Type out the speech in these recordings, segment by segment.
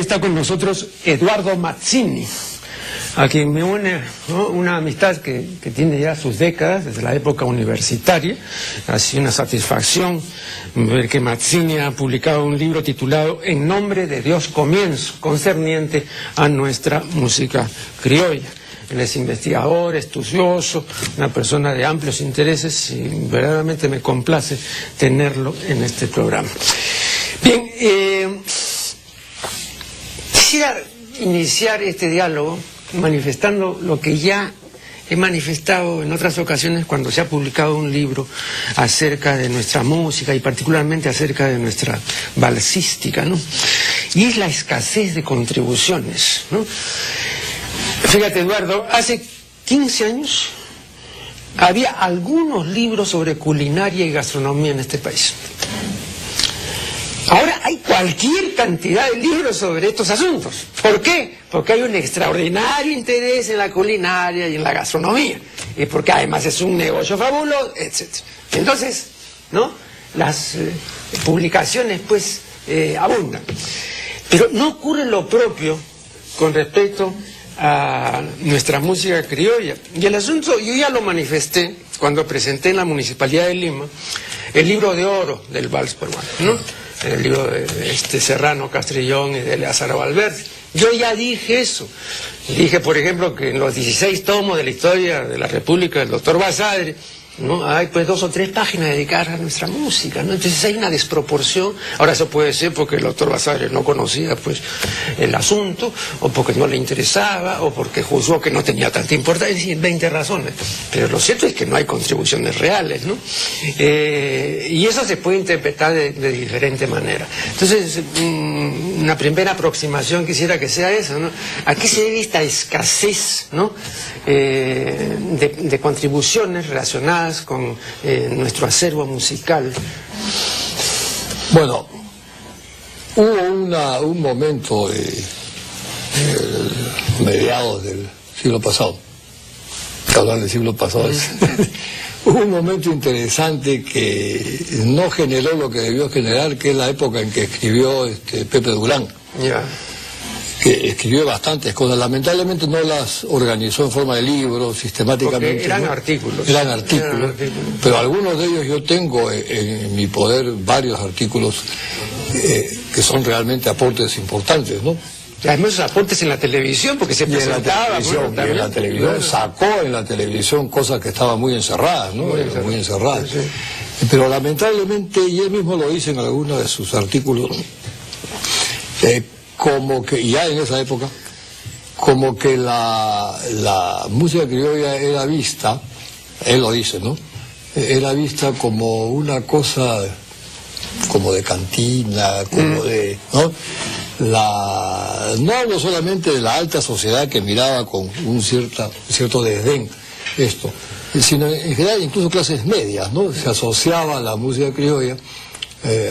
está con nosotros Eduardo Mazzini, a quien me une, ¿no?, una amistad que tiene ya sus décadas, desde la época universitaria. Ha sido una satisfacción ver que Mazzini ha publicado un libro titulado En nombre de Dios comienzo, concerniente a nuestra música criolla. Él es investigador, estudioso, una persona de amplios intereses y verdaderamente me complace tenerlo en este programa. Bien, quisiera iniciar este diálogo manifestando lo que ya he manifestado en otras ocasiones cuando se ha publicado un libro acerca de nuestra música y particularmente acerca de nuestra balsística, ¿no? Y es la escasez de contribuciones, ¿no? Fíjate, Eduardo, hace 15 años había algunos libros sobre culinaria y gastronomía en este país. Ahora hay cualquier cantidad de libros sobre estos asuntos. ¿Por qué? Porque hay un extraordinario interés en la culinaria y en la gastronomía. Y porque además es un negocio fabuloso, etc. Entonces, ¿no?, las publicaciones, pues, abundan. Pero no ocurre lo propio con respecto a nuestra música criolla. Y el asunto, yo ya lo manifesté cuando presenté en la Municipalidad de Lima el libro de oro del vals peruano, ¿no?, el libro de Serrano Castrillón y de Eleazar Valverde. Yo ya dije eso. Dije, por ejemplo, que en los 16 tomos de la historia de la República del doctor Basadre, ¿no?, hay pues 2 o 3 páginas dedicadas a nuestra música, ¿no? Entonces hay una desproporción. Ahora eso puede ser porque el doctor Basadre no conocía pues el asunto, o porque no le interesaba, o porque juzgó que no tenía tanta importancia, 20 razones. Pero lo cierto es que no hay contribuciones reales, ¿no? Y eso se puede interpretar de diferente manera. Entonces, una primera aproximación quisiera que sea esa, ¿no? ¿A qué se debe esta escasez, ¿no?, de contribuciones relacionadas con nuestro acervo musical? Bueno, hubo un momento mediados del siglo pasado, hablar del siglo pasado, hubo un momento interesante que no generó lo que debió generar, que es la época en que escribió Pepe Durán. Yeah. Que escribió bastantes cosas, lamentablemente no las organizó en forma de libro sistemáticamente. Porque eran, ¿no?, artículos. Eran artículos, pero algunos de ellos yo tengo en mi poder varios artículos que son realmente aportes importantes, ¿no? Y además esos aportes en la televisión, porque se presentaba. En la televisión sacó en la televisión cosas que estaban muy encerradas, ¿no? Muy encerradas. Sí. Pero lamentablemente, y él mismo lo dice en algunos de sus artículos, como que ya en esa época, como que la música criolla era vista, él lo dice, ¿no?, era vista como una cosa, como de cantina, como de, ¿no?, no hablo solamente de la alta sociedad que miraba con un cierto desdén esto, sino en general incluso clases medias, ¿no?, se asociaba a la música criolla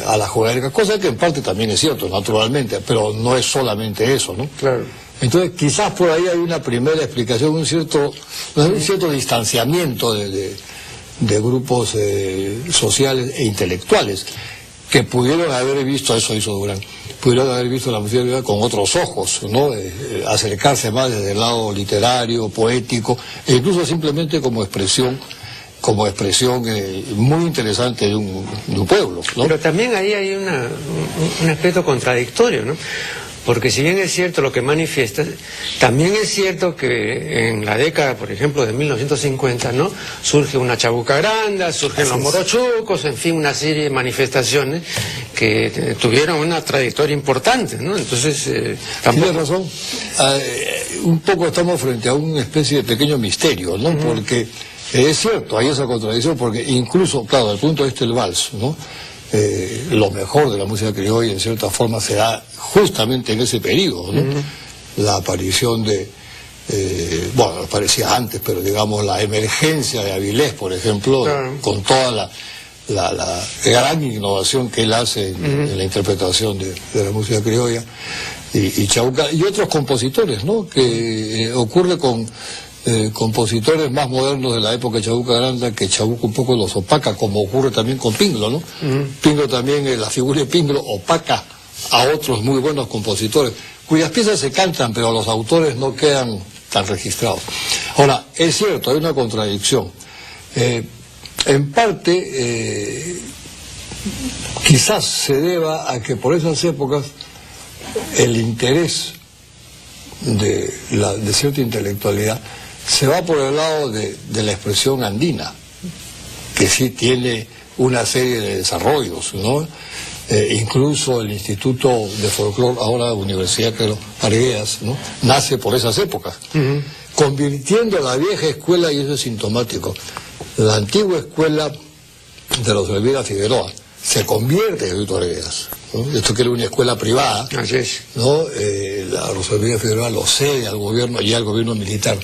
a la jugarga, cosa que en parte también es cierto, naturalmente, pero no es solamente eso, ¿no? Claro. Entonces, quizás por ahí hay una primera explicación, un cierto distanciamiento de grupos sociales e intelectuales que pudieron haber visto, eso hizo Durán, pudieron haber visto la música con otros ojos, ¿no? Acercarse más desde el lado literario, poético, e incluso simplemente como expresión muy interesante de un pueblo, ¿no? Pero también ahí hay un aspecto contradictorio, ¿no? Porque si bien es cierto lo que manifiesta, también es cierto que en la década, por ejemplo, de 1950, ¿no?, surge una Chabuca Granda, surgen los Morochucos, en fin, una serie de manifestaciones que tuvieron una trayectoria importante, ¿no? Entonces, tampoco... Tienes razón. Un poco estamos frente a una especie de pequeño misterio, ¿no? Porque es cierto, hay esa contradicción, porque incluso, claro, desde el punto de vista del vals, ¿no?, lo mejor de la música criolla en cierta forma se da justamente en ese periodo, ¿no? La aparición bueno, aparecía antes, pero digamos la emergencia de Avilés, por ejemplo, con toda la gran innovación que él hace en la interpretación de la música criolla, y Chabuca, y otros compositores, ¿no?, que ocurre con compositores más modernos de la época de Chabuca Granda, que Chabuca un poco los opaca, como ocurre también con Pinglo, ¿no? Pinglo también, la figura de Pinglo opaca a otros muy buenos compositores, cuyas piezas se cantan, pero los autores no quedan tan registrados. Ahora, es cierto, hay una contradicción. En parte, quizás se deba a que por esas épocas el interés de cierta intelectualidad se va por el lado de la expresión andina, que sí tiene una serie de desarrollos, ¿no? Incluso el Instituto de Folclore, ahora Universidad Pedro Arguedas, ¿no? Nace por esas épocas, convirtiendo la vieja escuela, y eso es sintomático, la antigua escuela de los Elvira Figueroa se convierte en Instituto Arguedas, ¿no? Esto que era una escuela privada, ¿no? La Rosalía Figueroa lo cede al gobierno, y al gobierno militar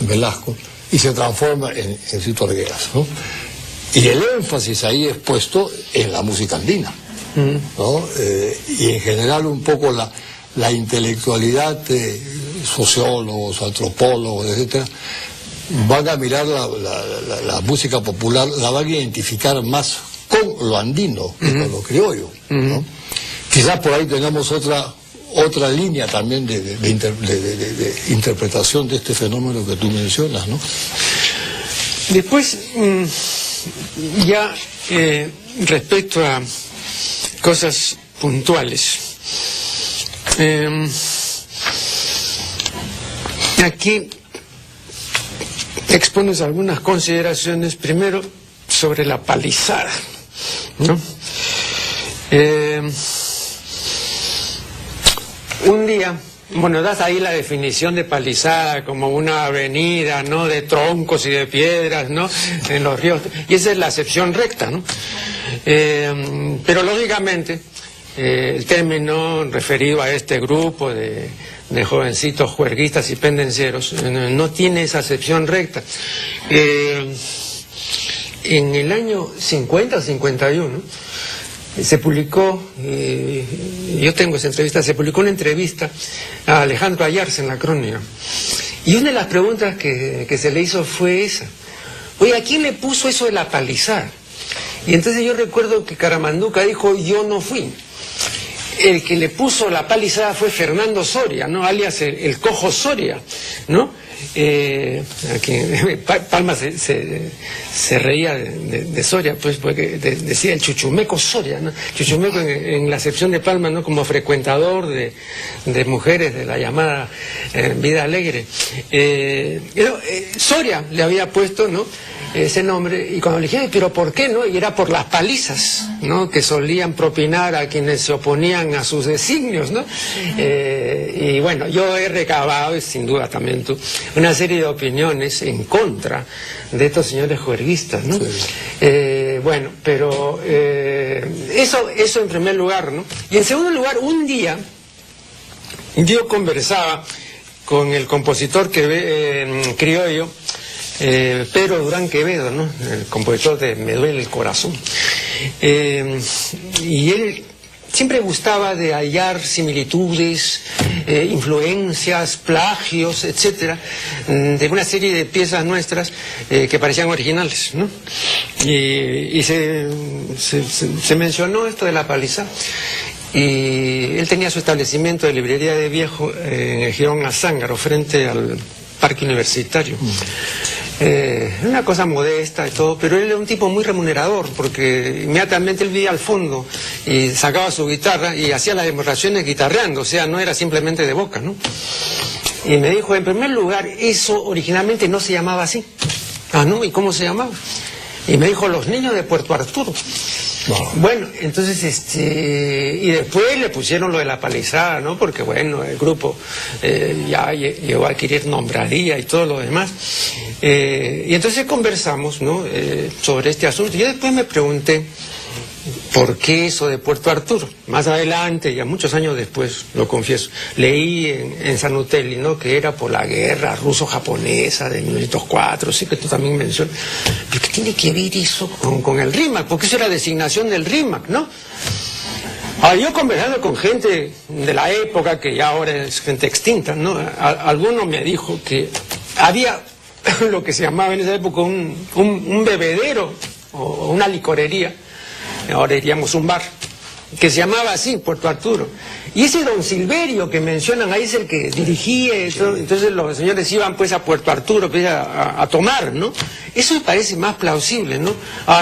Velasco, y se transforma en Instituto Arguedas, ¿no? Y el énfasis ahí es puesto en la música andina, ¿no? Y en general un poco la intelectualidad de sociólogos, antropólogos, etcétera, van a mirar la música popular, la van a identificar más con lo andino que con lo criollo, ¿no? Quizás por ahí tengamos otra línea también de interpretación de este fenómeno que tú mencionas, ¿no? Después, ya respecto a cosas puntuales, aquí expones algunas consideraciones, primero sobre la palizada, ¿no? Un día, bueno, das ahí la definición de palizada como una avenida, ¿no?, de troncos y de piedras, ¿no?, en los ríos, y esa es la acepción recta, ¿no? Pero lógicamente el término referido a este grupo de jovencitos juerguistas y pendencieros no tiene esa acepción recta. En el año 50 o 51 se publicó, yo tengo esa entrevista, se publicó una entrevista a Alejandro Ayarza en La Crónica, y una de las preguntas que se le hizo fue esa: oye, ¿a quién le puso eso de la palizada? Y entonces yo recuerdo que Caramanduca dijo: yo no fui. El que le puso la palizada fue Fernando Soria, ¿no?, alias el Cojo Soria, ¿no? Aquí, Palma se reía de Soria, pues, porque decía el Chuchumeco Soria, ¿no? Chuchumeco en la acepción de Palma, ¿no?, como frecuentador de mujeres de la llamada vida alegre. Soria le había puesto, ¿no?, ese nombre, y cuando le dije, ¿pero por qué, no? Y era por las palizas, ¿no?, que solían propinar a quienes se oponían a sus designios, ¿no? Y bueno, yo he recabado, y sin duda también tú, una serie de opiniones en contra de estos señores juerguistas, ¿no? Sí. Bueno, pero eso en primer lugar, ¿no? Y en segundo lugar, un día yo conversaba con el compositor criollo, Pedro Durán Quevedo, ¿no?, el compositor de Me duele el corazón, y él siempre gustaba de hallar similitudes, influencias, plagios, etcétera, de una serie de piezas nuestras que parecían originales, ¿no? Y se mencionó esto de la palizada. Y él tenía su establecimiento de librería de viejo en el Jirón Azángaro, frente al Parque Universitario. Una cosa modesta y todo, pero él era un tipo muy remunerador, porque inmediatamente él vivía al fondo y sacaba su guitarra y hacía las demostraciones guitarreando, o sea, no era simplemente de boca, ¿no? Y me dijo, en primer lugar, eso originalmente no se llamaba así. Ah, ¿no? ¿Y cómo se llamaba? Y me dijo, Los Niños de Puerto Arturo. Wow. Bueno, entonces, y después le pusieron lo de la palizada, ¿no? Porque, bueno, el grupo ya llegó a adquirir nombradía y todo lo demás. Y entonces conversamos, ¿no?, sobre este asunto. Yo después me pregunté, ¿por qué eso de Puerto Arturo? Más adelante, ya muchos años después, lo confieso, leí en Sanutelli, ¿no?, que era por la guerra ruso-japonesa de 1904, sí, que tú también mencionas. ¿Pero qué tiene que ver eso con el RIMAC? Porque eso era designación del RIMAC, ¿no? Yo conversando con gente de la época, que ya ahora es gente extinta, ¿no? Alguno me dijo que había lo que se llamaba en esa época un bebedero o una licorería, ahora diríamos un bar, que se llamaba así, Puerto Arturo. Y ese don Silverio que mencionan ahí es el que dirigía, entonces los señores iban pues a Puerto Arturo pues, a tomar, ¿no? Eso me parece más plausible, ¿no?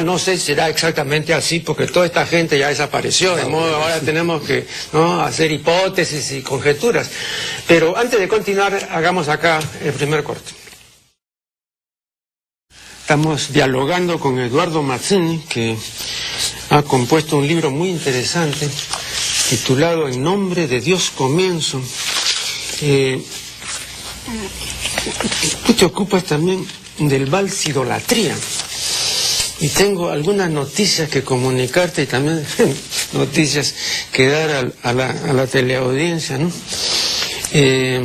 No sé si será exactamente así, porque toda esta gente ya desapareció, de modo ahora tenemos que, ¿no?, hacer hipótesis y conjeturas. Pero antes de continuar, hagamos acá el primer corte. Estamos dialogando con Eduardo Mazzini, que ha compuesto un libro muy interesante titulado En nombre de Dios comienzo. Tú te ocupas también del vals Idolatría, y tengo algunas noticias que comunicarte y también noticias que dar a la teleaudiencia, ¿no? Y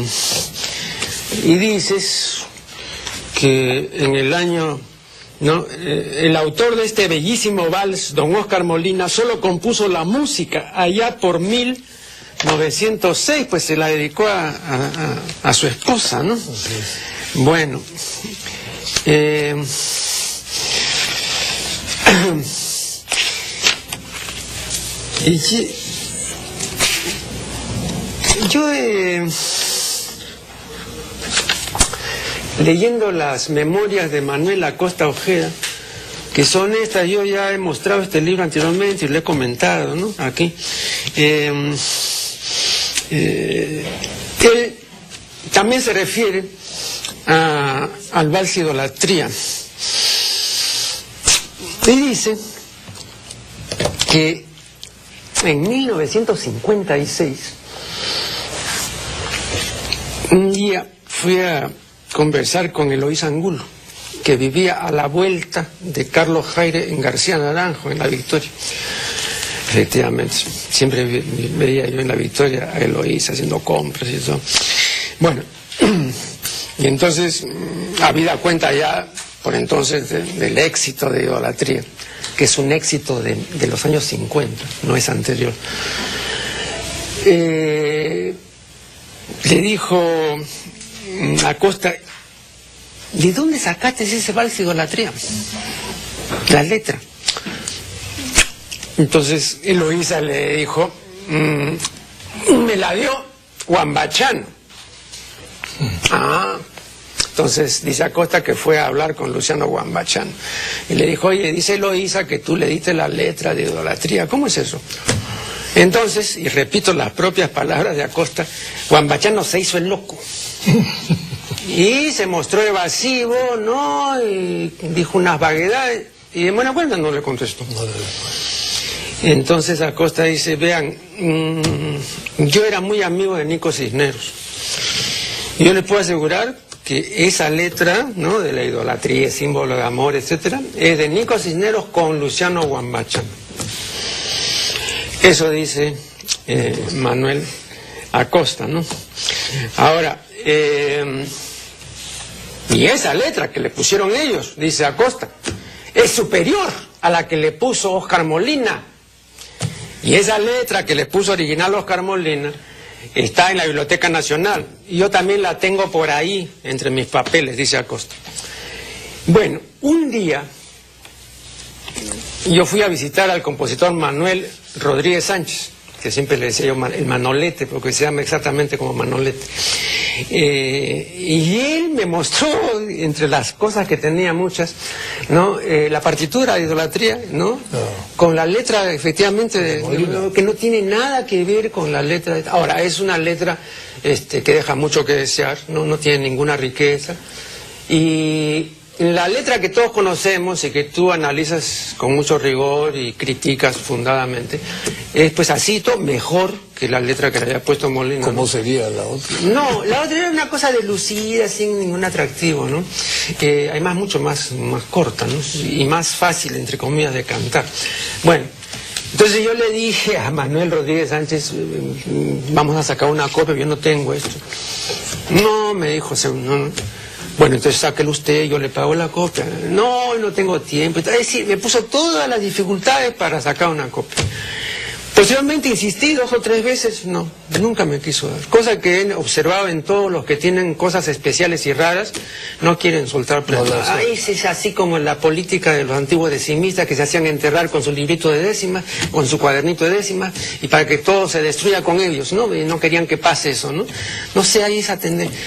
dices que en el año, ¿no?, el autor de este bellísimo vals, don Óscar Molina, solo compuso la música allá por 1906, pues se la dedicó a su esposa, ¿no? Bueno, leyendo las memorias de Manuel Acosta Ojeda, que son estas, yo ya he mostrado este libro anteriormente y lo he comentado, ¿no?, aquí. Él también se refiere al vals Idolatría. Y dice que en 1956, un día fui a conversar con Eloísa Angulo, que vivía a la vuelta de Carlos Jaire en García Naranjo, en La Victoria. Efectivamente, siempre veía yo en La Victoria a Eloísa haciendo compras y eso. Bueno, y entonces, habida cuenta ya por entonces del éxito de Idolatría, que es un éxito de los años 50, no es anterior. Le dijo Acosta, ¿de dónde sacaste ese vals Idolatría? La letra. Entonces Eloísa le dijo, me la dio Guambachano. Entonces dice Acosta que fue a hablar con Luciano Guambachano y le dijo, oye, dice Eloísa que tú le diste la letra de Idolatría, ¿cómo es eso? Entonces, y repito las propias palabras de Acosta, Guambachano se hizo el loco y se mostró evasivo, ¿no?, y dijo unas vaguedades, y de buena cuenta no le contestó. Entonces Acosta dice, vean, yo era muy amigo de Nico Cisneros, y yo les puedo asegurar que esa letra, ¿no?, de la idolatría, símbolo de amor, etcétera, es de Nico Cisneros con Luciano Guambachano. Eso dice Manuel Acosta, ¿no? Ahora, y esa letra que le pusieron ellos, dice Acosta, es superior a la que le puso Óscar Molina. Y esa letra que le puso original Óscar Molina está en la Biblioteca Nacional. Y yo también la tengo por ahí, entre mis papeles, dice Acosta. Bueno, un día yo fui a visitar al compositor Manuel Rodríguez Sánchez, que siempre le decía yo el Manolete, porque se llama exactamente como Manolete. Y él me mostró, entre las cosas que tenía muchas, ¿no?, la partitura de Idolatría, ¿no? Con la letra, efectivamente, que no tiene nada que ver con la letra. Ahora, es una letra que deja mucho que desear, no tiene ninguna riqueza. Y la letra que todos conocemos y que tú analizas con mucho rigor y criticas fundadamente, es pues así, mejor que la letra que le había puesto Molina. ¿Cómo sería la otra? No, la otra era una cosa delucida, sin ningún atractivo, ¿no? Además mucho más corta, ¿no?, y más fácil, entre comillas, de cantar. Bueno, entonces yo le dije a Manuel Rodríguez Sánchez, vamos a sacar una copia, yo no tengo esto. No, me dijo, no. Bueno, entonces sáquelo usted, yo le pago la copia. No tengo tiempo. Es decir, me puso todas las dificultades para sacar una copia. Posteriormente insistí 2 o 3 veces, no, nunca me quiso dar. Cosa que he observado en todos los que tienen cosas especiales y raras, no quieren soltar plata. Ese es así como la política de los antiguos decimistas que se hacían enterrar con su librito de décimas, con su cuadernito de décimas, y para que todo se destruya con ellos, ¿no? Y no querían que pase eso, ¿no? No sé, ahí esa tendencia.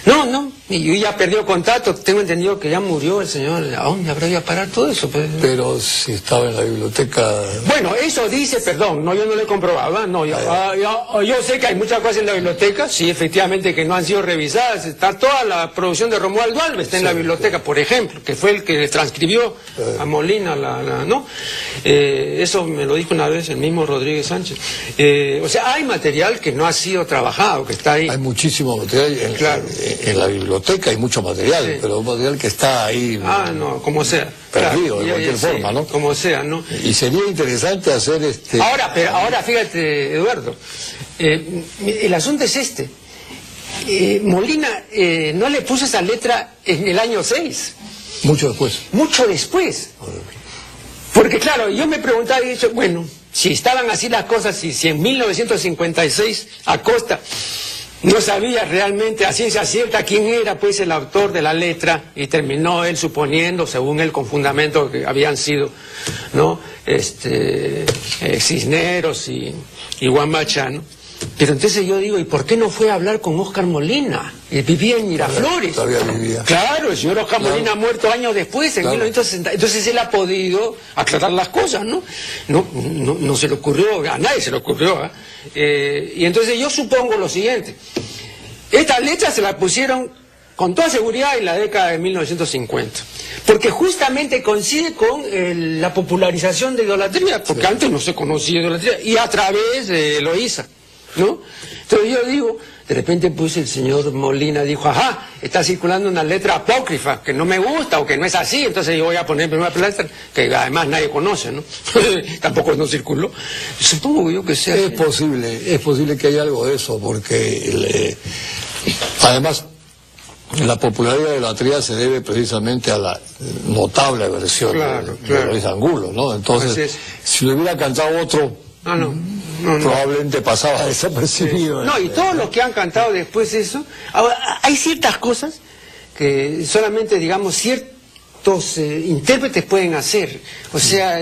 No, y yo ya perdió contacto, tengo entendido que ya murió el señor. ¿A dónde habrá ido a parar todo eso? Pues, pero si estaba en la biblioteca... Bueno, eso dice, perdón, no, yo no lo he comprobado, no, yo sé que hay muchas cosas en la biblioteca, sí, efectivamente, que no han sido revisadas. Está toda la producción de Romualdo Alves, está en la biblioteca, por ejemplo, que fue el que transcribió a Molina, ¿no? Eso me lo dijo una vez el mismo Rodríguez Sánchez. O sea, hay material que no ha sido trabajado, que está ahí. Hay muchísimo material, claro. En la biblioteca hay mucho material, sí. Pero un material que está ahí... no, como sea. Perdido, claro, de cualquier forma, ¿no? Como sea, ¿no? Y sería interesante hacer Ahora, fíjate, Eduardo, el asunto es este. Molina no le puso esa letra en el año 6. Mucho después. Mucho después. Porque claro, yo me preguntaba y he dicho, bueno, si estaban así las cosas, y si en 1956 Acosta no sabía realmente a ciencia cierta quién era pues el autor de la letra, y terminó él suponiendo, según él, con fundamento, que habían sido, ¿no? Cisneros y Guamacha, ¿no? Pero entonces yo digo, ¿y por qué no fue a hablar con Óscar Molina? Vivía en Miraflores. Todavía vivía. Claro, el señor Óscar Molina ha muerto años después, en 1960. Entonces él ha podido aclarar las cosas, ¿no? No se le ocurrió, a nadie se le ocurrió, ¿eh? Y entonces yo supongo lo siguiente. Estas letras se las pusieron con toda seguridad en la década de 1950. Porque justamente coincide con la popularización de idolatría, porque antes no se conocía idolatría, y a través de Eloísa, ¿no? Entonces yo digo, de repente pues el señor Molina dijo, ajá, está circulando una letra apócrifa que no me gusta o que no es así, entonces yo voy a poner en primera plana, que además nadie conoce, ¿no? Tampoco no circuló. Supongo yo que sea... Es posible que haya algo de eso, porque además la popularidad de la idolatría se debe precisamente a la notable versión de Luis Angulo, ¿no? Entonces, si lo hubiera cantado otro... No. Probablemente pasaba desapercibido. No, y todos los que han cantado después eso, ahora, hay ciertas cosas que solamente, digamos, ciertos intérpretes pueden hacer. O sea,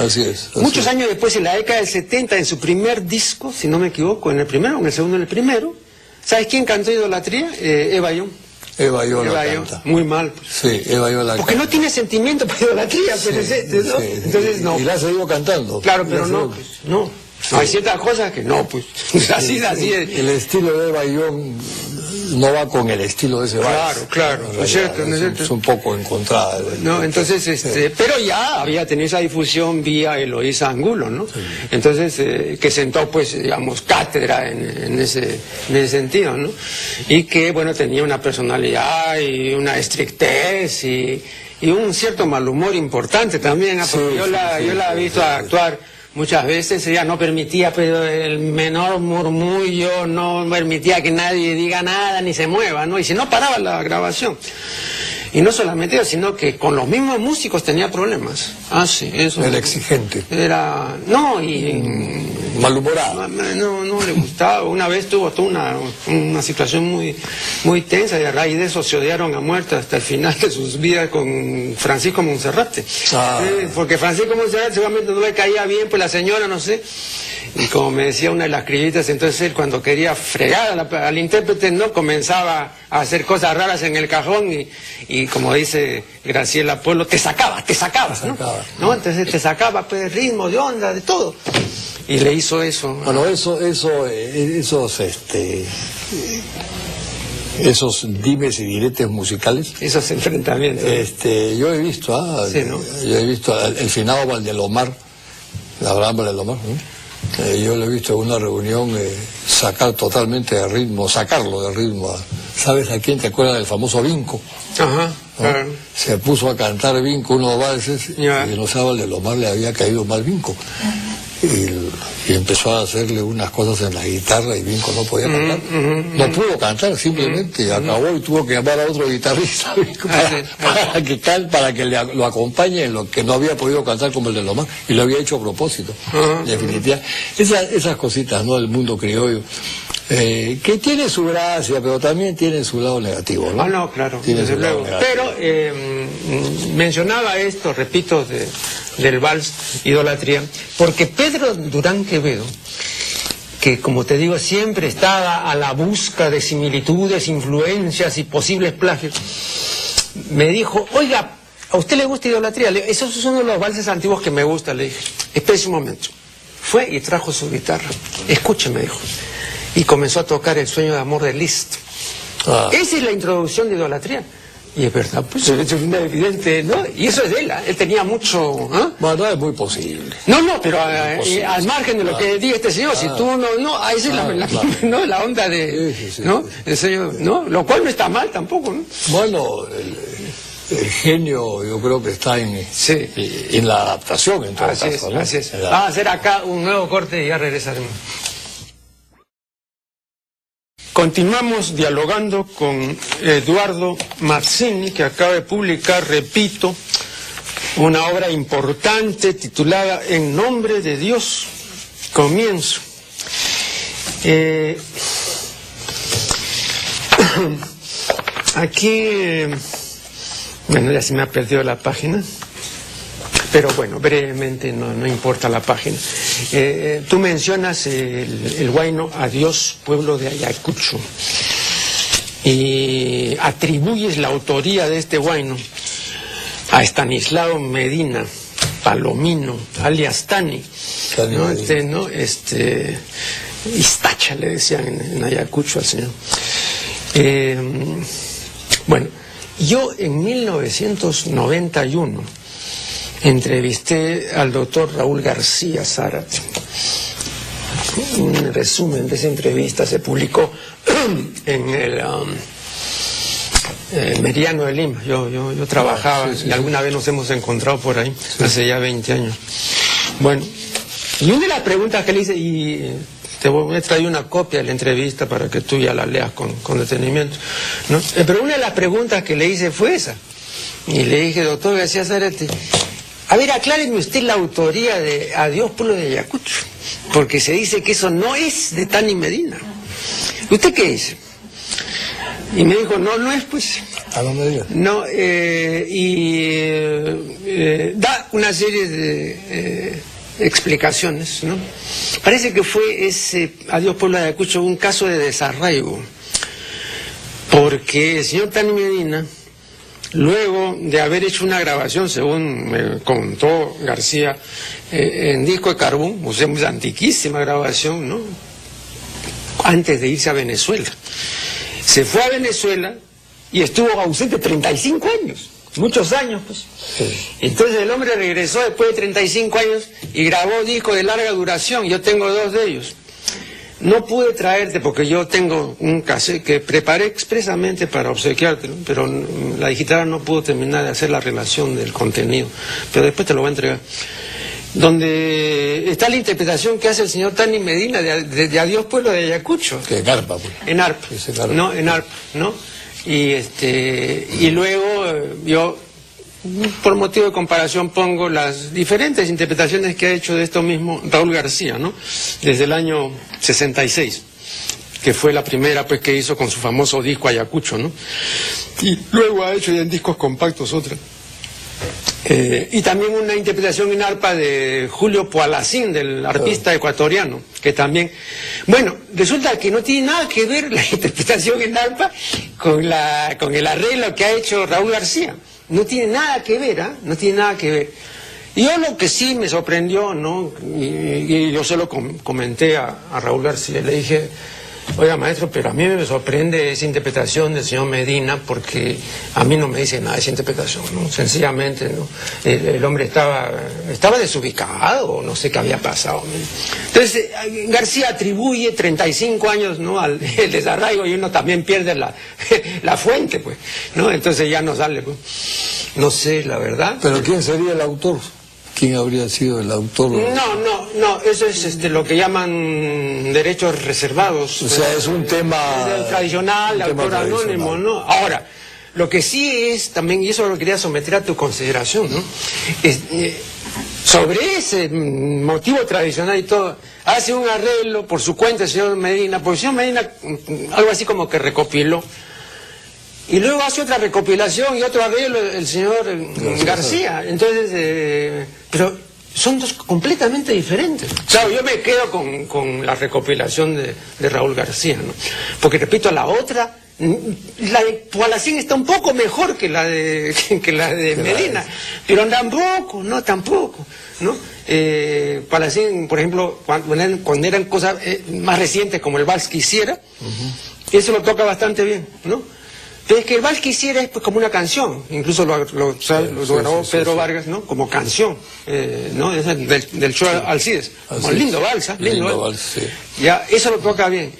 así es. Muchos años después, en la década del 70, en su primer disco, si no me equivoco, en el primero, en el segundo, en el primero, ¿sabes quién cantó Idolatría? Eva Young. Eva Young la canta. Muy mal. Pues. Sí, Eva Young la canta. Porque no tiene sentimiento para idolatría, pero ¿no? Entonces no. Y la ha seguido cantando. Claro, pero no, pues, no. Sí. Hay ciertas cosas que no, pues. Así es. El estilo de Eva Young no va con el estilo de ese vals. Claro, ¿no es cierto? Es un poco encontrada. No, entonces, pero ya había tenido esa difusión vía Eloísa Angulo, ¿no? Sí. Entonces, que sentó, pues, digamos, cátedra en ese sentido, ¿no? Y que, bueno, tenía una personalidad y una estrictez y un cierto mal humor importante también, porque yo la he visto actuar muchas veces. Ella no permitía, pero el menor murmullo, no permitía que nadie diga nada ni se mueva, ¿no? Y si no, paraba la grabación. Y no solamente eso, sino que con los mismos músicos tenía problemas. Sí, eso. Era exigente. Malhumorado. No le gustaba. Una vez tuvo toda una situación muy tensa, y a raíz de eso se odiaron a muerte hasta el final de sus vidas con Francisco Monserrate. Porque Francisco Monserrate seguramente no le caía bien, pues la señora, no sé. Y como me decía una de las criollitas, entonces él, cuando quería fregar al intérprete, no comenzaba a hacer cosas raras en el cajón y como dice Graciela Pueblo, te sacaba, ¿no? Entonces te sacaba pues, de ritmo, de onda, de todo. Y le hizo eso. Bueno, esos dimes y diretes musicales, esos enfrentamientos. Yo he visto, yo he visto el finado Valdelomar, Abraham Valdelomar, ¿no? Yo lo he visto en una reunión sacarlo de ritmo. ¿Sabes a quién te acuerdas del famoso Vinco? Ajá, ¿no? Claro. Se puso a cantar Vinco unos valses y no sabe, Valdelomar le había caído mal Vinco. y empezó a hacerle unas cosas en la guitarra y Vinco no podía cantar. No pudo cantar, simplemente acabó y tuvo que llamar a otro guitarrista para que lo acompañe en lo que no había podido cantar como el de Lomán, y lo había hecho a propósito, definitivamente. Esas cositas, ¿no?, del mundo criollo. Que tiene su gracia, pero también tiene su lado negativo, ¿no? No, claro, desde luego. Pero mencionaba esto, repito, del vals Idolatría, porque Pedro Durán Quevedo, que como te digo siempre estaba a la busca de similitudes, influencias y posibles plagios, me dijo, oiga, ¿a usted le gusta Idolatría? Esos son uno de los valses antiguos que me gusta, le dije. Espérese un momento. Fue y trajo su guitarra. Escúcheme, dijo. Y comenzó a tocar El sueño de amor de Liszt. Esa es la introducción de Idolatría. Y es verdad, pues es evidente, ¿no? Y eso es de él, él tenía mucho... Bueno, es muy posible. No, pero al margen de lo que diga este señor, si tú esa es la onda de... Sí. ¿no? El señor, ¿no? Lo cual no está mal tampoco, ¿no? Bueno, el genio yo creo que está en la adaptación, en todo caso, ¿no? Así es. Vamos a hacer acá un nuevo corte y ya regresaremos. Continuamos dialogando con Eduardo Mazzini, que acaba de publicar, repito, una obra importante titulada En nombre de Dios, comienzo. Aquí, bueno, ya se me ha perdido la página. Pero bueno, brevemente, no importa la página. Tú mencionas el huayno Adiós, pueblo de Ayacucho, y atribuyes la autoría de este huayno a Estanislao Medina Palomino, alias Tani, ¿no? Iztacha le decían en Ayacucho al señor. Bueno, yo en 1991 entrevisté al doctor Raúl García Zárate. Un resumen de esa entrevista se publicó en el Meridiano de Lima. Yo trabajaba y alguna vez nos hemos encontrado por ahí, hace ya 20 años. Bueno, y una de las preguntas que le hice, y te voy a traer una copia de la entrevista para que tú ya la leas con detenimiento, ¿no? Pero una de las preguntas que le hice fue esa. Y le dije, doctor García Zárate, a ver, acláreme usted la autoría de Adiós, pueblo de Ayacucho, porque se dice que eso no es de Tani Medina. ¿Usted qué dice? Y me dijo, no es, pues. No me digas. No, da una serie de explicaciones, ¿no? Parece que fue ese Adiós, pueblo de Ayacucho un caso de desarraigo, porque el señor Tani Medina, luego de haber hecho una grabación, según me contó García, en disco de carbón, o sea, una antiquísima grabación, ¿no?, antes de irse a Venezuela. Se fue a Venezuela y estuvo ausente 35 años, muchos años, pues. Sí. Entonces el hombre regresó después de 35 años y grabó discos de larga duración. Yo tengo 2 de ellos. No pude traerte porque yo tengo un cassette que preparé expresamente para obsequiártelo, pero la digital no pudo terminar de hacer la relación del contenido, pero después te lo voy a entregar. Donde está la interpretación que hace el señor Tani Medina de Adiós, pueblo de Ayacucho. Que en arpa, pues. En arpa, ¿no? En arpa, ¿no? Y luego yo, por motivo de comparación, pongo las diferentes interpretaciones que ha hecho de esto mismo Raúl García, ¿no? Desde el año 66, que fue la primera, pues, que hizo con su famoso disco Ayacucho, ¿no? Y luego ha hecho ya en discos compactos otra. Y también una interpretación en arpa de Julio Poalacín, del arpista ecuatoriano, que también... Bueno, resulta que no tiene nada que ver la interpretación en arpa con el arreglo que ha hecho Raúl García. No tiene nada que ver, no tiene nada que ver. Y yo lo que sí me sorprendió, ¿no?, y yo se lo comenté a Raúl García, le dije, oiga, maestro, pero a mí me sorprende esa interpretación del señor Medina, porque a mí no me dice nada de esa interpretación, ¿no? Sencillamente, ¿no? El hombre estaba desubicado, no sé qué había pasado, ¿no? Entonces, García atribuye 35 años, ¿no?, al desarraigo, y uno también pierde la fuente, pues, ¿no? Entonces ya no sale, pues. No sé, la verdad. ¿Pero quién sería el autor? quién habría sido el autor. No, eso es lo que llaman derechos reservados. O sea, es un tema tradicional, autor anónimo, ¿no? Ahora, lo que sí es también, y eso lo quería someter a tu consideración, ¿no? Sobre ese motivo tradicional y todo, hace un arreglo por su cuenta el señor Medina, porque el señor Medina algo así como que recopiló, y luego hace otra recopilación y otro arreglo el señor García. Entonces, pero son dos completamente diferentes. Claro, yo me quedo con la recopilación de Raúl García, ¿no? Porque repito, la otra, la de Palacín está un poco mejor que la de Medina, pero tampoco, ¿no? Palacín, por ejemplo, cuando eran cosas más recientes como el Vals Quisiera, eso lo toca bastante bien, ¿no? Pero es que el Vals Quisiera es pues como una canción, incluso lo grabó Pedro Vargas, ¿no? Como canción, ¿no? Es del show Alcides, como lindo vals, lindo vals, sí. Ya, eso lo toca bien.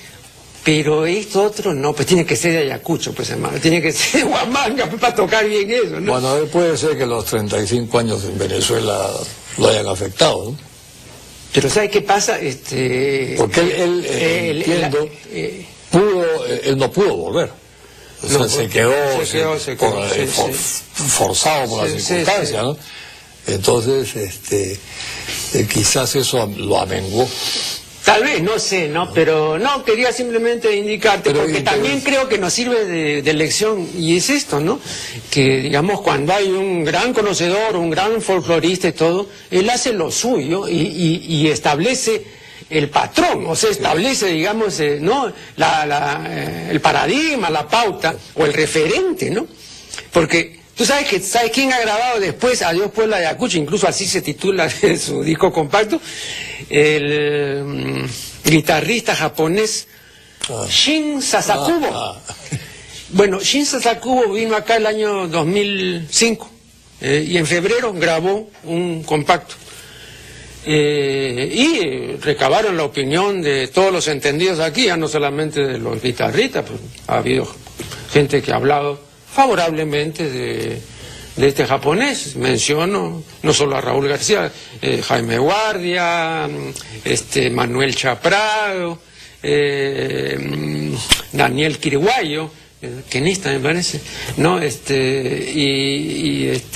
Pero esto otro no, pues tiene que ser de Ayacucho, pues hermano, tiene que ser de Huamanga pues, para tocar bien eso, ¿no? Bueno, puede ser que los 35 años en Venezuela lo hayan afectado, ¿no? Pero ¿sabe qué pasa? Porque él no pudo volver. O sea, se quedó forzado por las circunstancias, ¿no? Entonces, quizás eso lo amenguó. Tal vez, no sé, ¿no? Pero no, quería simplemente indicarte, porque también creo que nos sirve de lección, y es esto, ¿no? Que, digamos, cuando hay un gran conocedor, un gran folclorista y todo, él hace lo suyo y establece el patrón, o sea, establece, digamos, ¿no? El paradigma, la pauta, o el referente, ¿no? Porque tú sabes quién ha grabado después Adiós Puebla de Ayacucho, incluso así se titula su disco compacto, el guitarrista japonés Shin Sasakubo. Bueno, Shin Sasakubo vino acá el año 2005 y en febrero grabó un compacto. Y recabaron la opinión de todos los entendidos aquí, ya no solamente de los guitarristas, pues, ha habido gente que ha hablado favorablemente de este japonés. Menciono no solo a Raúl García, Jaime Guardia, Manuel Chaprado, Daniel Quiriguayo, quenista me parece, ¿no?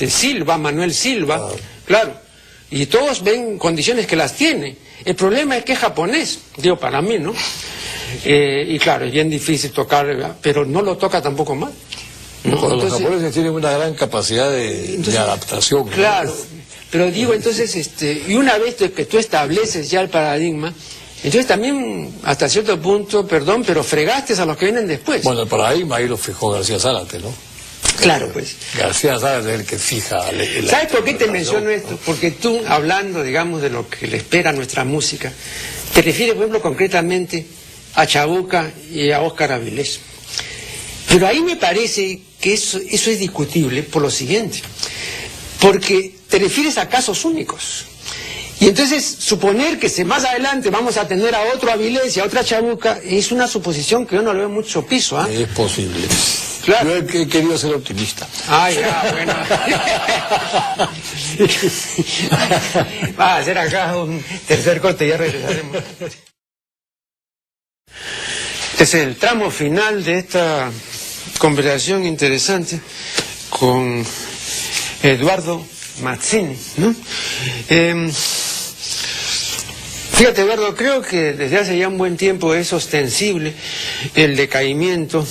Silva, Manuel Silva, claro. Y todos ven condiciones que las tiene. El problema es que es japonés, digo, para mí, ¿no? Y claro, es bien difícil tocar, pero no lo toca tampoco mal, ¿no? Bueno, los japoneses tienen una gran capacidad de adaptación. Claro, ¿no? Pero digo, entonces, y una vez que tú estableces ya el paradigma, entonces también, hasta cierto punto, perdón, pero fregaste a los que vienen después. Bueno, el paradigma ahí lo fijó García Zárate, ¿no? Claro, pues. García Zárate es el que fija... ¿Sabes por qué te menciono esto? Porque tú, hablando, digamos, de lo que le espera a nuestra música, te refieres, por ejemplo, concretamente a Chabuca y a Óscar Avilés. Pero ahí me parece que eso es discutible por lo siguiente. Porque te refieres a casos únicos. Y entonces, suponer que más adelante vamos a tener a otro Avilés y a otra Chabuca, es una suposición que yo no le veo mucho piso, ¿ah? Es posible. Claro. Yo he querido ser optimista. Ah, ya, bueno. Va a hacer acá un tercer corte y ya regresaremos. Este es el tramo final de esta conversación interesante con Eduardo Mazzini, ¿no? Fíjate, Eduardo, creo que desde hace ya un buen tiempo es ostensible el decaimiento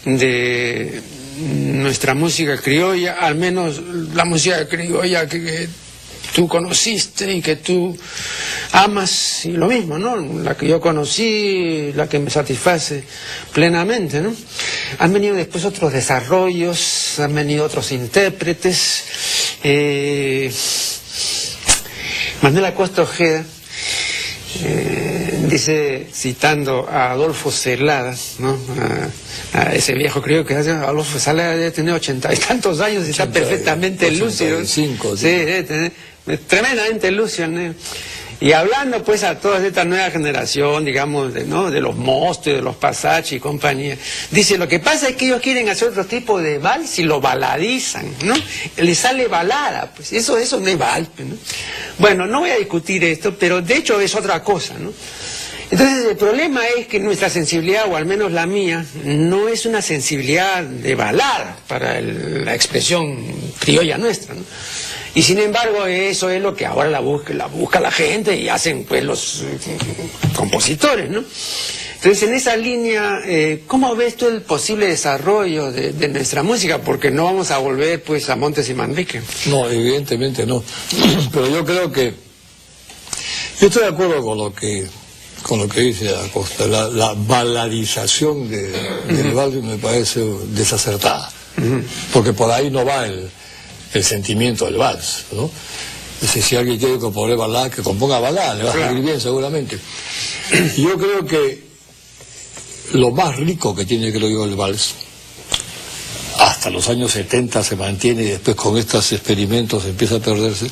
de nuestra música criolla, al menos la música criolla que tú conociste y que tú amas, y lo mismo, ¿no? La que yo conocí, la que me satisface plenamente, ¿no? Han venido después otros desarrollos, han venido otros intérpretes. Manuel Acosta Ojeda dice, citando a Adolfo Celada, ¿no? A ese viejo, creo que Adolfo Celada debe tener 80 y tantos años y está perfectamente lúcido. 85, sí, debe tener tremendamente lúcido, ¿no? Y hablando pues a toda esta nueva generación, digamos, ¿no?, de los Mostos, de los Pasachi y compañía, dice, lo que pasa es que ellos quieren hacer otro tipo de vals y lo baladizan, ¿no? Les sale balada, pues eso no es vals, ¿no? Bueno, no voy a discutir esto, pero de hecho es otra cosa, ¿no? Entonces el problema es que nuestra sensibilidad, o al menos la mía, no es una sensibilidad de balada para la expresión criolla nuestra, ¿no? Y sin embargo eso es lo que ahora la busca la gente y hacen pues los compositores, ¿no? Entonces en esa línea, ¿cómo ves tú el posible desarrollo de nuestra música? Porque no vamos a volver pues a Montes y Manrique. No, evidentemente no. Pero yo creo que, yo estoy de acuerdo con lo que dice Acosta, la baladización del vals me parece desacertada, porque por ahí no va el sentimiento del vals, ¿no? Si alguien quiere componer balada, que componga balada, le va a salir bien seguramente. Yo creo que lo más rico que tiene, creo yo, el vals, hasta los años 70 se mantiene y después con estos experimentos empieza a perderse.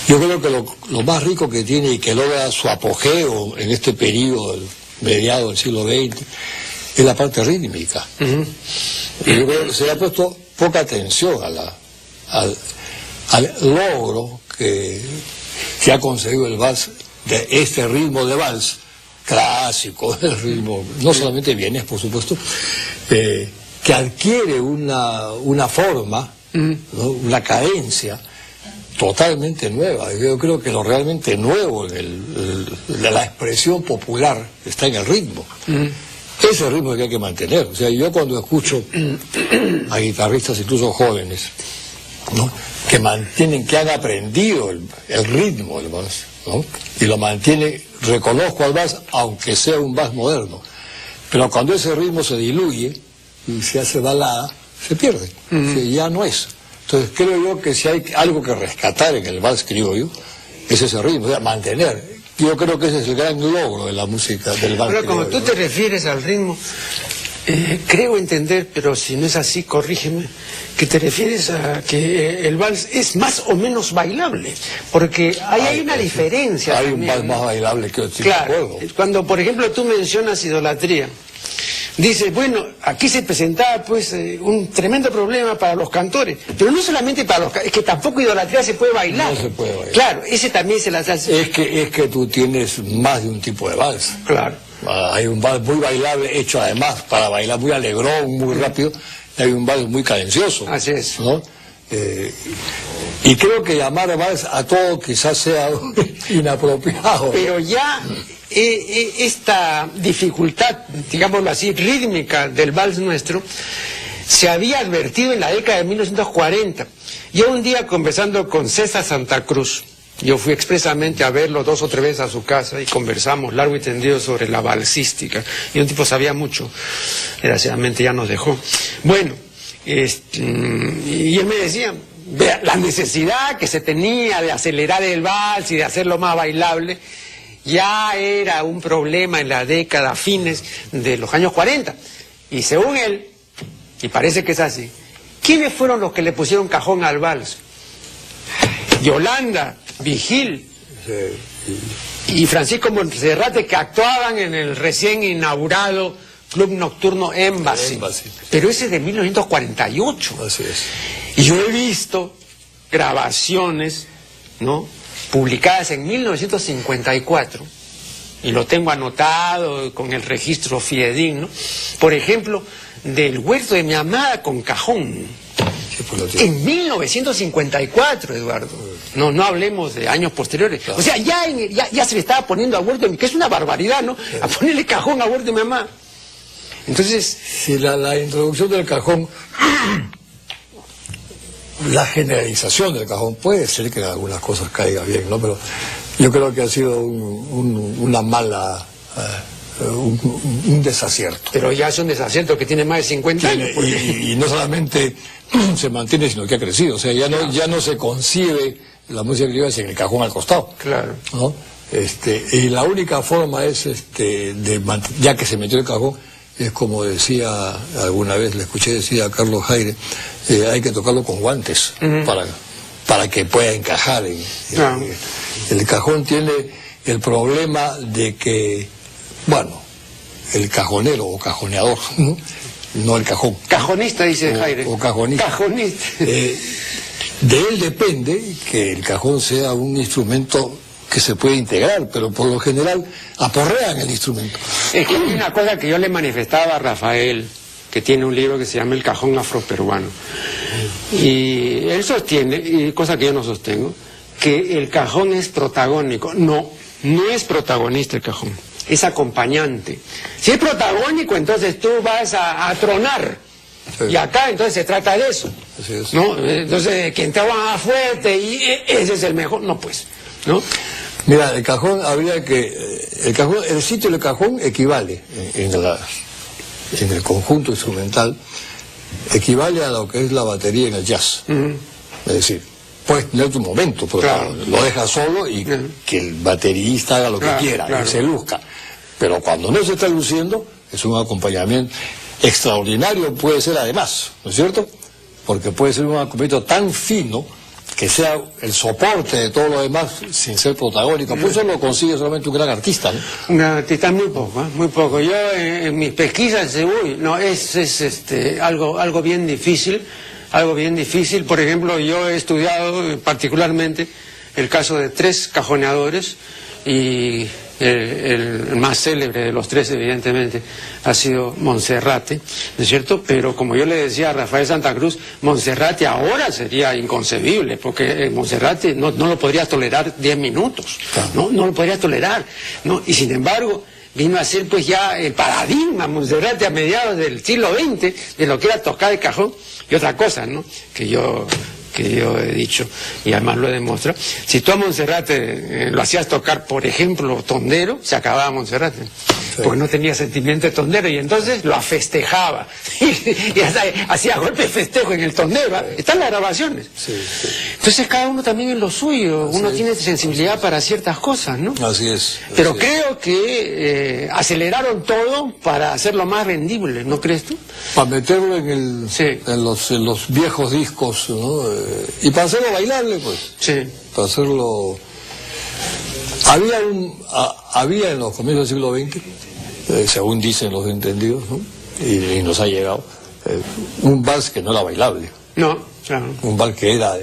Yo creo que lo más rico que tiene y que logra su apogeo en este periodo mediado del siglo XX es la parte rítmica. Y yo creo que se le ha puesto poca atención al logro que ha conseguido el vals, de este ritmo de vals clásico, el ritmo no solamente vienes, por supuesto, que adquiere una forma, ¿no?, una cadencia totalmente nueva. Yo creo que lo realmente nuevo de la expresión popular está en el ritmo. Ese ritmo que hay que mantener. O sea, yo cuando escucho a guitarristas incluso jóvenes, ¿no?, que han aprendido el ritmo del vals, ¿no?, y lo mantienen, reconozco al vals aunque sea un vals moderno, pero cuando ese ritmo se diluye y se hace balada, se pierde, o sea, ya no es. Entonces creo yo que si hay algo que rescatar en el vals criollo, es ese ritmo, o sea, mantener. Yo creo que ese es el gran logro de la música del vals criollo. Pero como tú te refieres al ritmo, creo entender, pero si no es así, corrígeme, que te refieres a que el vals es más o menos bailable, porque ahí hay una diferencia. Hay un vals más bailable que otro. Claro, cuando por ejemplo tú mencionas idolatría, dice, bueno, aquí se presentaba pues un tremendo problema para los cantores, pero no solamente para los cantores, es que tampoco idolatría se puede bailar. No se puede bailar. Claro, ese también se las hace. Es que tú tienes más de un tipo de vals. Claro. Hay un vals muy bailable, hecho además para bailar muy alegrón, muy rápido, y hay un vals muy cadencioso. Así es. ¿No? Y creo que llamar vals a todo quizás sea inapropiado. Pero ya esta dificultad, digámoslo así, rítmica del vals nuestro, se había advertido en la década de 1940. Yo un día conversando con César Santa Cruz, yo fui expresamente a verlo 2 o 3 veces a su casa y conversamos largo y tendido sobre la valsística. Y un tipo sabía mucho, desgraciadamente ya nos dejó. Bueno, y él me decía, vea, la necesidad que se tenía de acelerar el vals y de hacerlo más bailable, ya era un problema en la década, fines de los años 40. Y según él, y parece que es así, ¿quiénes fueron los que le pusieron cajón al vals? Yolanda, Vigil y Francisco Monserrate, que actuaban en el recién inaugurado Club Nocturno Embassy. Pero ese es de 1948. Así es. Y yo he visto grabaciones, ¿no?, publicadas en 1954, y lo tengo anotado con el registro fidedigno, por ejemplo, del Huerto de mi amada con cajón. En 1954, Eduardo. No hablemos de años posteriores. Claro. O sea, ya se le estaba poniendo a Huerto de mi, que es una barbaridad, ¿no? Claro. A ponerle cajón a Huerto de mi mamá. Entonces... Si la introducción del cajón, la generalización del cajón, puede ser que en algunas cosas caiga bien, ¿no? Pero yo creo que ha sido una mala... un desacierto. Pero ya es un desacierto que tiene más de 50 años. Y no solamente se mantiene, sino que ha crecido. O sea, ya no se concibe la música criolla sin el cajón al costado. Claro. ¿No? Y la única forma es, ya que se metió el cajón, es como decía, alguna vez le escuché decir a Carlos Jaire, hay que tocarlo con guantes para que pueda encajar el cajón tiene el problema de que, bueno, el cajonero o cajoneador, no el cajón. Cajonista, dice Jaire. O cajonista. Cajonista. De él depende que el cajón sea un instrumento que se puede integrar, pero por lo general aporrean el instrumento. Es que hay una cosa que yo le manifestaba a Rafael, que tiene un libro que se llama El cajón afroperuano. Y él sostiene, y cosa que yo no sostengo, que el cajón es protagónico. No es protagonista el cajón, es acompañante. Si es protagónico, entonces tú vas a tronar. Sí. Y acá entonces se trata de eso. Así es. ¿No? Entonces, quien te va más fuerte y ese es el mejor, no pues, ¿no? Mira, el cajón habría que... el sitio del cajón equivale en el conjunto instrumental, equivale a lo que es la batería en el jazz. Es decir, puedes tener tu momento, pero claro, lo dejas solo y que el baterista haga lo que quiera, que se luzca. Pero cuando no se está luciendo, es un acompañamiento extraordinario, puede ser además, ¿no es cierto? Porque puede ser un acompañamiento tan fino que sea el soporte de todo lo demás sin ser protagónico. Por eso lo consigue solamente un gran artista, ¿no? Un gran artista muy poco, muy poco. Yo en mis pesquisas es algo bien difícil, Por ejemplo, yo he estudiado particularmente el caso de 3 cajoneadores y el más célebre de los 3, evidentemente, ha sido Monserrate, ¿no es cierto? Pero como yo le decía a Rafael Santa Cruz, Monserrate ahora sería inconcebible, porque Monserrate no lo podrías tolerar 10 minutos, no lo podrías tolerar, ¿no? Y sin embargo, vino a ser pues ya el paradigma Monserrate a mediados del siglo XX de lo que era tocar el cajón. Y otra cosa, ¿no?, que yo he dicho, y además lo he demostrado, si tú a Monserrate lo hacías tocar, por ejemplo, tondero, se acababa Monserrate, porque no tenía sentimiento de tondero, y entonces lo afestejaba, y hacía golpe de festejo en el tondero, están las grabaciones. Entonces cada uno también en lo suyo, uno tiene sensibilidad para ciertas cosas, ¿no? Así es. Pero creo que aceleraron todo para hacerlo más vendible, ¿no crees tú? Para meterlo en los viejos discos, ¿no? Y para hacerlo bailable, pues. Sí. Para hacerlo... Había en los comienzos del siglo XX, según dicen los entendidos, ¿no?, y nos ha llegado, un vals que no era bailable. No, claro. Un vals que era...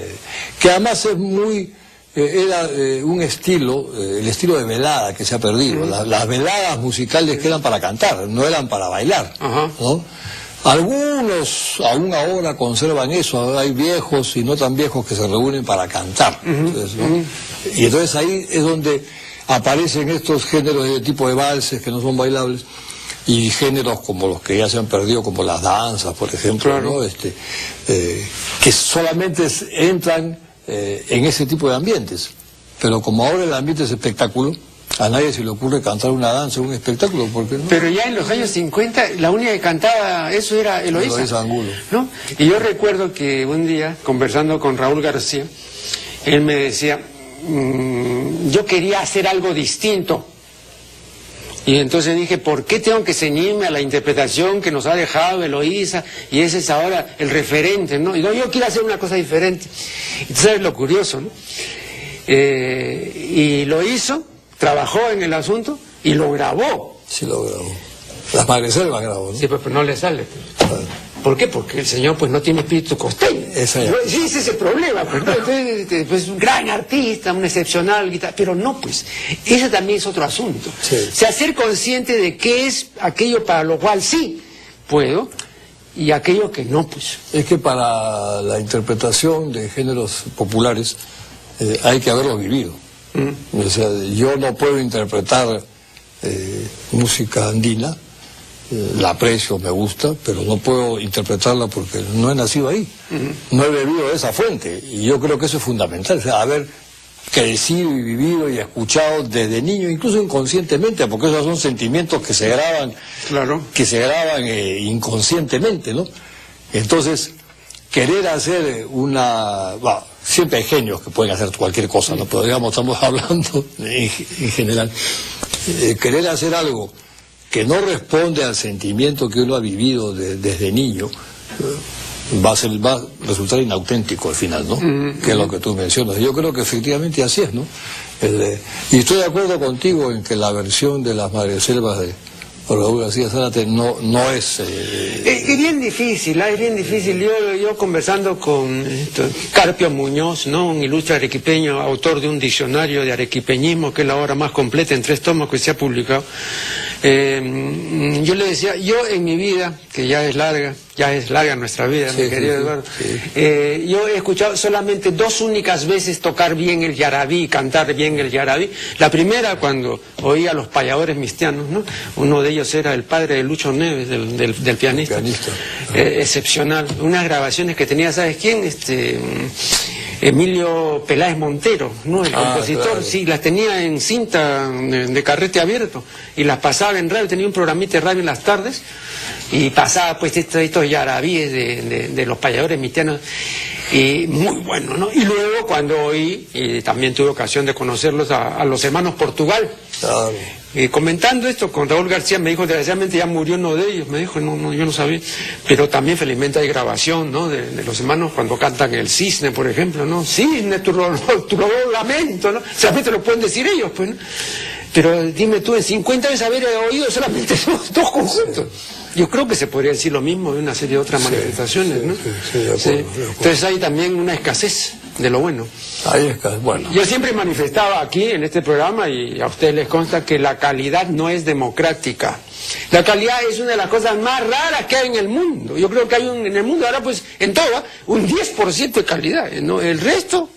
que además es muy... era un estilo, el estilo de velada que se ha perdido. Las veladas musicales que eran para cantar, no eran para bailar, ¿no? Algunos aún ahora conservan eso, hay viejos y no tan viejos que se reúnen para cantar. Entonces, ¿no? Y entonces ahí es donde aparecen estos géneros de tipo de valses que no son bailables, y géneros como los que ya se han perdido, como las danzas, por ejemplo, ¿no? Que solamente entran en ese tipo de ambientes. Pero como ahora el ambiente es espectáculo, a nadie se le ocurre cantar una danza, un espectáculo, ¿por qué no? Pero ya en los años 50, la única que cantaba eso era Eloísa Angulo, ¿no? Y yo recuerdo que un día, conversando con Raúl García, él me decía, yo quería hacer algo distinto. Y entonces dije, ¿por qué tengo que ceñirme a la interpretación que nos ha dejado Eloísa? Y ese es ahora el referente, ¿no? Y no, yo quiero hacer una cosa diferente. Y tú sabes lo curioso, ¿no? Y lo hizo, trabajó en el asunto y lo grabó. Sí, lo grabó. Las Madreselvas grabó, ¿no? Sí, pues no le sale. ¿Por qué? Porque el señor pues no tiene espíritu costeño. Sí, ese es el problema. Pues un gran artista, un excepcional guitarra, pero no, pues, ese también es otro asunto. Sí. O sea, ser consciente de qué es aquello para lo cual sí puedo y aquello que no, pues. Es que para la interpretación de géneros populares hay que haberlo vivido. O sea, yo no puedo interpretar música andina, la aprecio, me gusta, pero no puedo interpretarla porque no he nacido ahí, no he bebido de esa fuente, y yo creo que eso es fundamental, o sea, haber crecido y vivido y escuchado desde niño, incluso inconscientemente, porque esos son sentimientos que se graban, inconscientemente, ¿no? Entonces, querer hacer siempre hay genios que pueden hacer cualquier cosa, ¿no? Pero digamos, estamos hablando en general, querer hacer algo que no responde al sentimiento que uno ha vivido desde niño, va a resultar inauténtico al final, ¿no? Que es lo que tú mencionas. Yo creo que efectivamente así es, ¿no? Y estoy de acuerdo contigo en que la versión de las madreselvas de Raúl García Zárate no es... Es bien difícil, es bien difícil. Yo conversando con Carpio Muñoz, ¿no? Un ilustre arequipeño, autor de un diccionario de arequipeñismo, que es la obra más completa en 3 tomos que se ha publicado. Yo le decía, yo en mi vida, que ya es larga nuestra vida, mi querido Eduardo, yo he escuchado solamente 2 únicas veces tocar bien el yarabí, cantar bien el yarabí. La primera cuando oía a los payadores mistianos, ¿no? Uno de ellos era el padre de Lucho Neves, del pianista. Excepcional. Unas grabaciones que tenía, ¿sabes quién? Emilio Peláez Montero, ¿no? El compositor, claro. Sí, las tenía en cinta de carrete abierto y las pasaba en radio, tenía un programita de radio en las tardes y pasaba pues estos yarabíes de los payadores mistianos, y muy bueno, ¿no? Y luego cuando oí, y también tuve ocasión de conocerlos a los hermanos Portugal, claro. Comentando esto con Raúl García, me dijo, desgraciadamente ya murió uno de ellos, me dijo, no, yo no sabía, pero también felizmente hay grabación, ¿no? De los hermanos cuando cantan el cisne, por ejemplo, ¿no? Cisne, tu lamento, ¿no? Solamente lo pueden decir ellos, pues, ¿no? Pero dime tú, en 50 años haber oído solamente esos 2 conjuntos. Yo creo que se podría decir lo mismo de una serie de otras manifestaciones, ¿no? De acuerdo. Entonces hay también una escasez de lo bueno. Hay escasez, bueno. Yo siempre manifestaba aquí en este programa, y a ustedes les consta, que la calidad no es democrática. La calidad es una de las cosas más raras que hay en el mundo. Yo creo que hay en el mundo ahora, pues, en todo, un 10% de calidad, ¿no? El resto...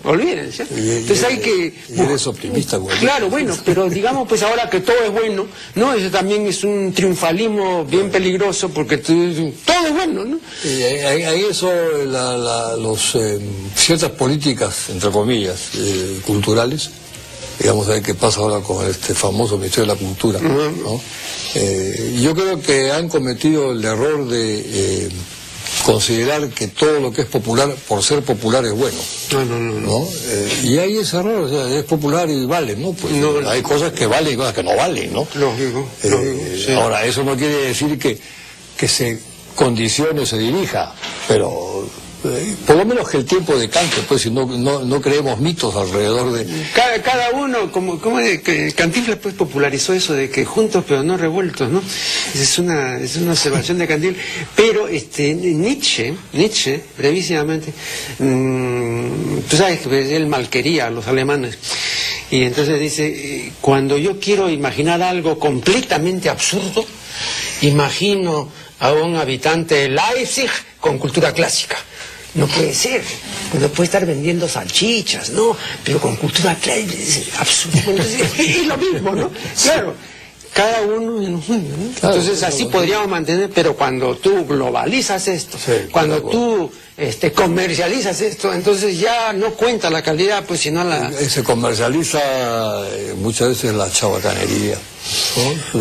olvídense. Entonces hay que... Y eres optimista, güey. Claro, bueno, pero digamos pues ahora que todo es bueno, ¿no? Eso también es un triunfalismo bien peligroso, porque todo es bueno, ¿no? Y ahí eso, ciertas políticas, entre comillas, culturales, digamos, a ver qué pasa ahora con este famoso Ministerio de la Cultura, ¿no? Yo creo que han cometido el error de... considerar que todo lo que es popular, por ser popular, es bueno. No. Y hay ese error, o sea, es popular y vale, ¿no? Pues hay cosas que valen y cosas que no valen, ¿no? Lógico, sí. Ahora, eso no quiere decir que se condicione o se dirija, pero... por lo menos que el tiempo decante, pues, si no creemos mitos alrededor de... Cada uno, como Cantinflas pues popularizó eso de que juntos pero no revueltos, ¿no? Es una observación de Cantinflas. Pero Nietzsche, brevísimamente, tú sabes que él malquería a los alemanes. Y entonces dice, cuando yo quiero imaginar algo completamente absurdo, imagino a un habitante de Leipzig con cultura clásica. No puede ser, no puede estar vendiendo salchichas, ¿no? Pero con cultura clásica, es absurdo. Entonces, es lo mismo, ¿no? Claro, cada uno en un mundo, ¿no? Entonces así podríamos mantener, pero cuando tú globalizas esto, cuando tú comercializas esto, entonces ya no cuenta la calidad, pues sino la... Se comercializa muchas veces la chabacanería, ¿no?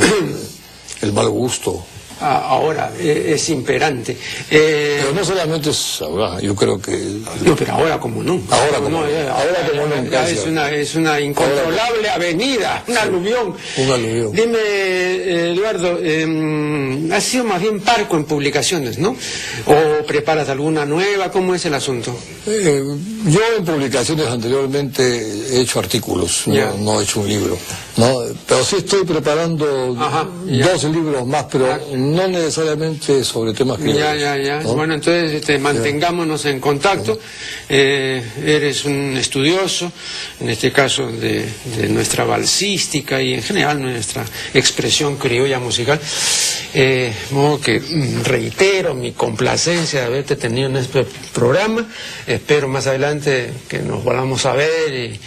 El mal gusto. Ahora es imperante. Pero no solamente es ahora, yo creo que... No, pero ahora como nunca. Ahora como nunca. Es una incontrolable avenida, un aluvión. Un aluvión. Dime, Eduardo, has sido más bien parco en publicaciones, ¿no? ¿O preparas alguna nueva? ¿Cómo es el asunto? Yo en publicaciones anteriormente he hecho artículos, no he hecho un libro, ¿no? Pero sí estoy preparando 2 libros más, pero no necesariamente sobre temas criollos. ¿No? Bueno, entonces mantengámonos en contacto. Eres un estudioso, en este caso de nuestra balsística y en general nuestra expresión criolla musical. Modo que reitero mi complacencia de haberte tenido en este programa. Espero más adelante que nos volvamos a ver y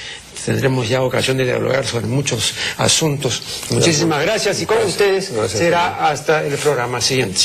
tendremos ya ocasión de dialogar sobre muchos asuntos. Muchísimas gracias y con ustedes será hasta el programa siguiente.